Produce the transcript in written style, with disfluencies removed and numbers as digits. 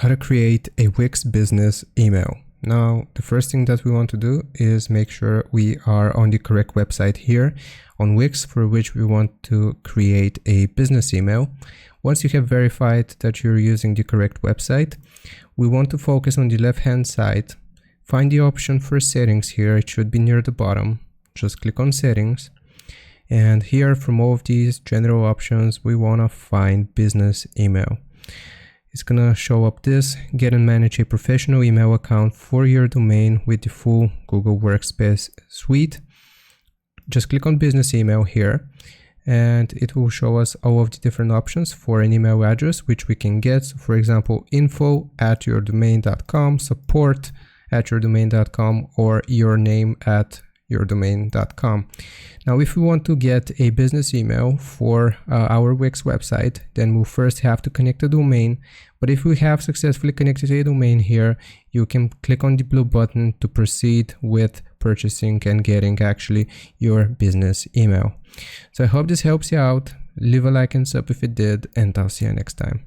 how to create a Wix business email. Now, the first thing that we want to do is make sure we are on the correct website here on Wix, for which we want to create a business email. Once you have verified that you're using the correct website, we want to focus on the left-hand side. Find the option for settings here. It should be near the bottom. Just click on settings. And here, from all of these general options, we want to find business email. It's gonna show up this: get and manage a professional email account for your domain with the full Google Workspace suite. Just click on business email here, and it will show us all of the different options for an email address which we can get. So for example, info@yourdomain.com, support@yourdomain.com, or yourname@yourdomain.com. Now, if we want to get a business email for our Wix website, then we'll first have to connect a domain. But if we have successfully connected a domain here, you can click on the blue button to proceed with purchasing and getting actually your business email. So I hope this helps you out. Leave a like and sub if it did, and I'll see you next time.